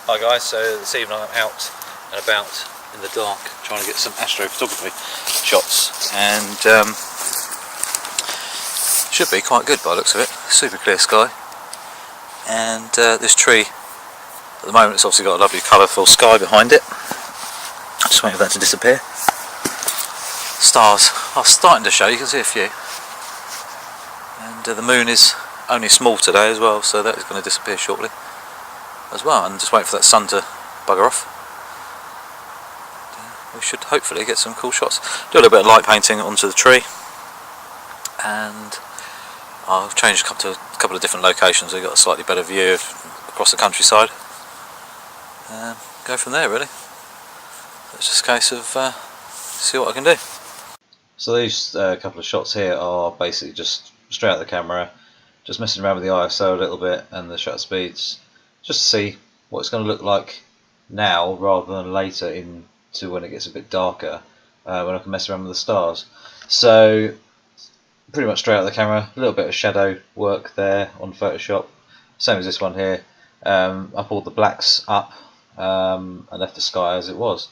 Hi guys, so this evening I'm out and about in the dark trying to get some astrophotography shots, and should be quite good by the looks of it. Super clear sky, and this tree at the moment, it's obviously got a lovely colourful sky behind it. Just waiting for that to disappear. Stars are starting to show, you can see a few, and the moon is only small today as well, so that is going to disappear shortly as well, and just wait for that sun to bugger off. We should hopefully get some cool shots. Do a little bit of light painting onto the tree, and I've changed a couple of different locations so we've got a slightly better view across the countryside. Go from there really. It's just a case of see what I can do. So these couple of shots here are basically just straight out of the camera, just messing around with the ISO a little bit and the shutter speeds, just to see what it's going to look like now rather than later into when it gets a bit darker, when I can mess around with the stars. So pretty much straight out of the camera, a little bit of shadow work there on Photoshop, same as this one here. I pulled the blacks up and left the sky as it was.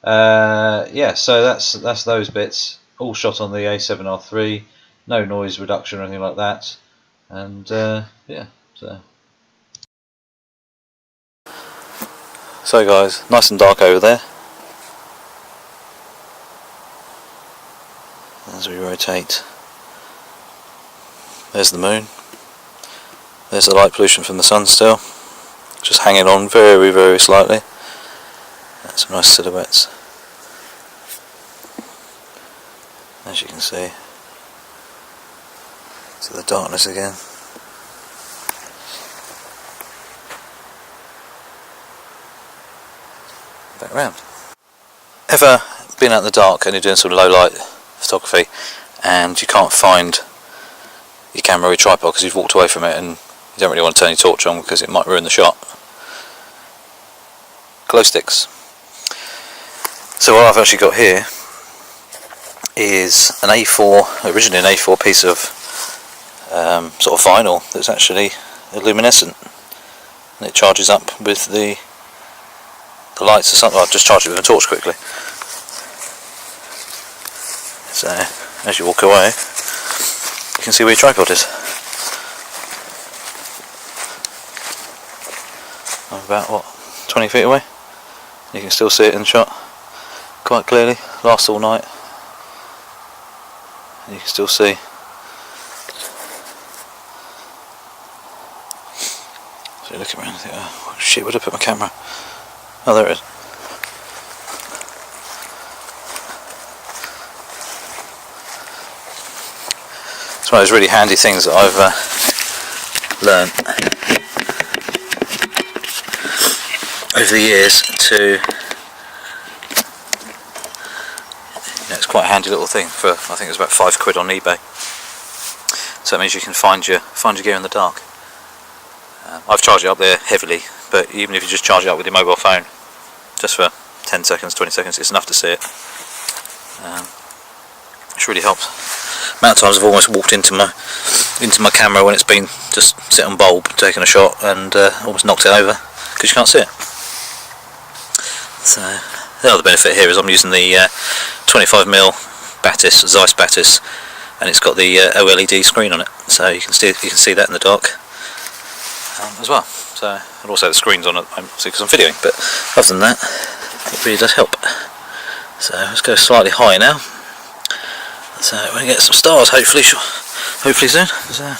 Yeah, so that's those bits, all shot on the A7riii, no noise reduction or anything like that, and yeah, so guys, nice and dark over there. As we rotate, there's the moon, there's the light pollution from the sun still, just hanging on very, very slightly. That's some nice silhouettes, as you can see. To the darkness again. Back round. Ever been out in the dark and you're doing some low light photography and you can't find your camera or your tripod because you've walked away from it and you don't really want to turn your torch on because it might ruin the shot? Glow sticks. So what I've actually got here is an A4, originally an A4 piece of sort of vinyl that's actually luminescent, and it charges up with the lights or something. I've just charged it with a torch quickly. So as you walk away, you can see where your tripod is. I'm about, what, 20 feet away? You can still see it in the shot quite clearly. Lasts all night. You can still see. So you look around and think, oh shit, where'd I put my camera? Oh, there it is. It's one of those really handy things that I've learned over the years to, it's quite a handy little thing for, I think it's about £5 on eBay. So it means you can find your gear in the dark. I've charged it up there heavily, but even if you just charge it up with your mobile phone, just for 10 seconds, 20 seconds, it's enough to see it. Which really helps. The amount of times I've almost walked into my camera when it's been just sit on bulb, taking a shot, and almost knocked it over because you can't see it. So the other benefit here is I'm using the 25mm Batis, Zeiss Batis, and it's got the OLED screen on it, so you can see that in the dark as well. So, and also the screen's on it, obviously because I'm videoing, but other than that, it really does help. So let's go slightly higher now. So we're going to get some stars, hopefully soon. So.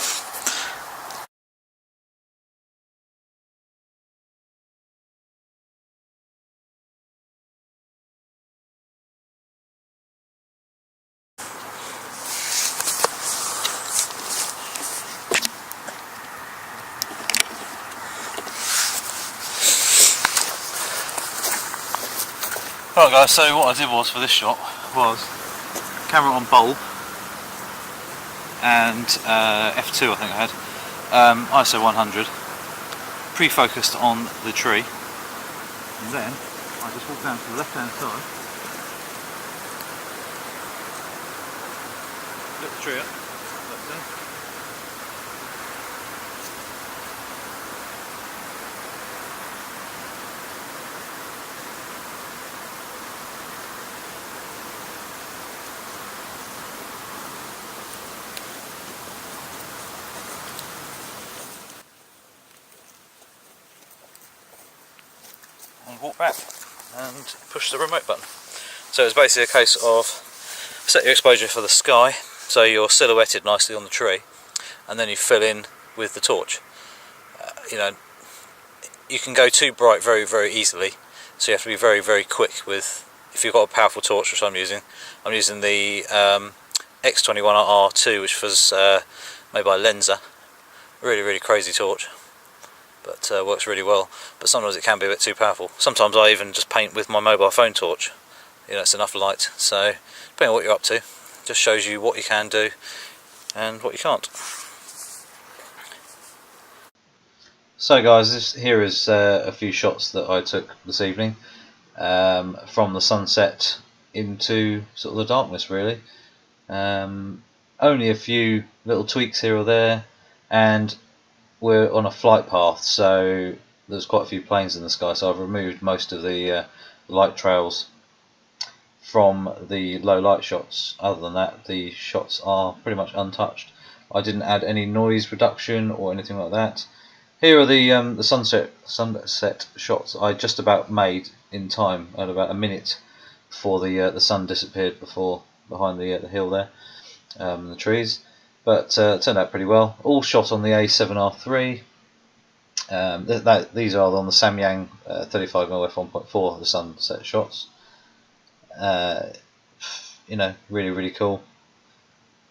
Right guys, so what I did was for this shot was camera on bulb and f2 I think I had, ISO 100, pre-focused on the tree, and then I just walked down to the left hand side, lit the tree up, left down. walk back and push the remote button. So it's basically a case of set your exposure for the sky, so you're silhouetted nicely on the tree, and then you fill in with the torch. You know, you can go too bright very, very easily, so you have to be very, very quick with. If you've got a powerful torch, which I'm using the X21R2, which was made by Lenza. Really, really crazy torch, but works really well. But sometimes it can be a bit too powerful. Sometimes I even just paint with my mobile phone torch. You know, it's enough light. So depending on what you're up to, just shows you what you can do and what you can't. So guys, here is a few shots that I took this evening from the sunset into sort of the darkness, really. Only a few little tweaks here or there, and we're on a flight path, so there's quite a few planes in the sky, so I've removed most of the light trails from the low light shots. Other than that, the shots are pretty much untouched. I didn't add any noise reduction or anything like that. Here are the sunset shots I just about made in time, at about a minute before the sun disappeared behind the hill there, the trees. But it turned out pretty well. All shot on the A7riii. These are on the Samyang 35mm f1.4, the sunset shots. You know, really, really cool.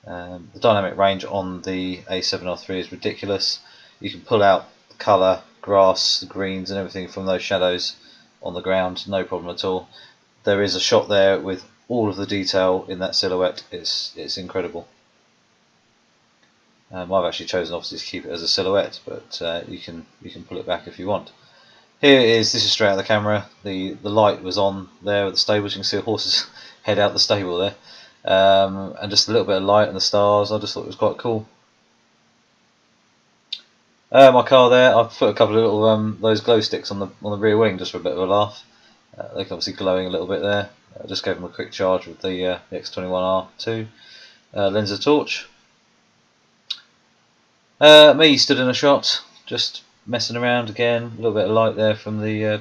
The dynamic range on the A7riii is ridiculous. You can pull out the colour, grass, the greens and everything from those shadows on the ground, no problem at all. There is a shot there with all of the detail in that silhouette. It's incredible. I've actually chosen obviously to keep it as a silhouette, but you can pull it back if you want. This is straight out of the camera. The light was on there at the stables. You can see a horse's head out the stable there, and just a little bit of light and the stars. I just thought it was quite cool. My car there, I've put a couple of little those glow sticks on the rear wing just for a bit of a laugh. They can obviously glowing a little bit there. I just gave them a quick charge with the X21R2 Lenza torch. Me stood in a shot, just messing around again. A little bit of light there from the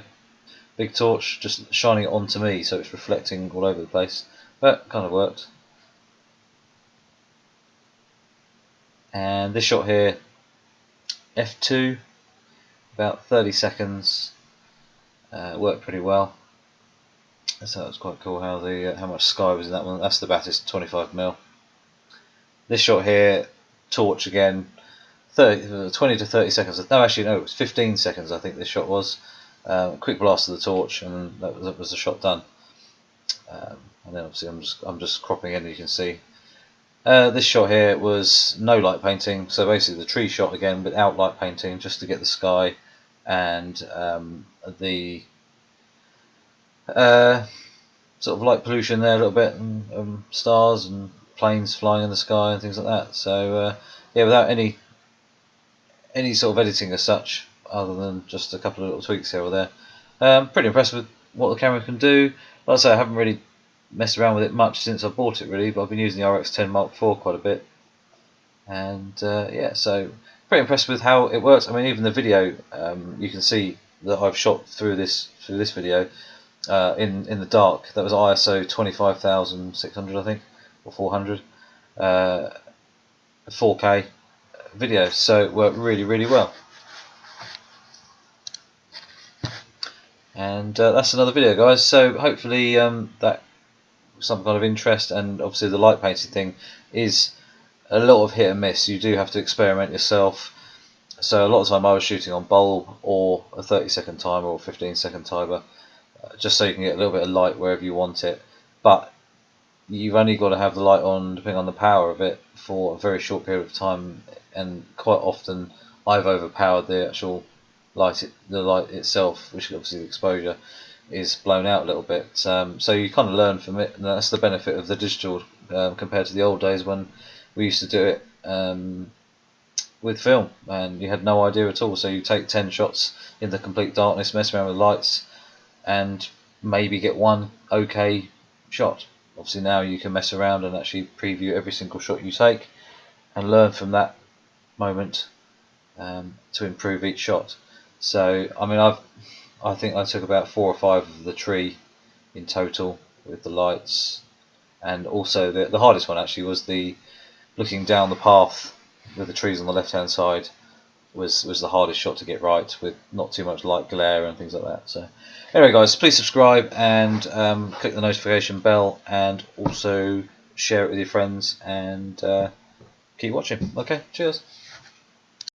big torch, just shining it onto me, so it's reflecting all over the place. But kind of worked. And this shot here, f2, about 30 seconds, worked pretty well. So that was quite cool how how much sky was in that one. That's the Batis 25mm. This shot here, torch again, 20 to 30 seconds. No, actually no, it was 15 seconds. I think this shot was. Quick blast of the torch, and that was the shot done. And then obviously I'm just cropping in. You can see this shot here was no light painting. So basically the tree shot again without light painting, just to get the sky and the sort of light pollution there a little bit, and stars and planes flying in the sky and things like that. So yeah, without any sort of editing as such, other than just a couple of little tweaks here or there. Pretty impressed with what the camera can do. Like I say, I haven't really messed around with it much since I bought it really, but I've been using the RX10 Mark IV quite a bit, and yeah, so pretty impressed with how it works. I mean, even the video, you can see that I've shot through this video in the dark. That was ISO 25600, I think, or 400, 4K video, so it worked really, really well. And that's another video, guys. So hopefully that was some kind of interest. And obviously the light painting thing is a lot of hit and miss. You do have to experiment yourself. So a lot of the time I was shooting on bulb or a 30-second timer or 15-second timer, just so you can get a little bit of light wherever you want it. But you've only got to have the light on, depending on the power of it, for a very short period of time, and quite often I've overpowered the actual light, the light itself, which obviously the exposure is blown out a little bit. So you kind of learn from it, and that's the benefit of the digital compared to the old days when we used to do it with film, and you had no idea at all. So you take 10 shots in the complete darkness, mess around with lights, and maybe get one okay shot. Obviously now you can mess around and actually preview every single shot you take and learn from that moment to improve each shot. So I mean, I think I took about 4 or 5 of the tree in total with the lights, and also the hardest one actually was the looking down the path with the trees on the left hand side was the hardest shot to get right, with not too much light glare and things like that. So anyway guys, please subscribe and click the notification bell, and also share it with your friends, and keep watching. Okay, cheers.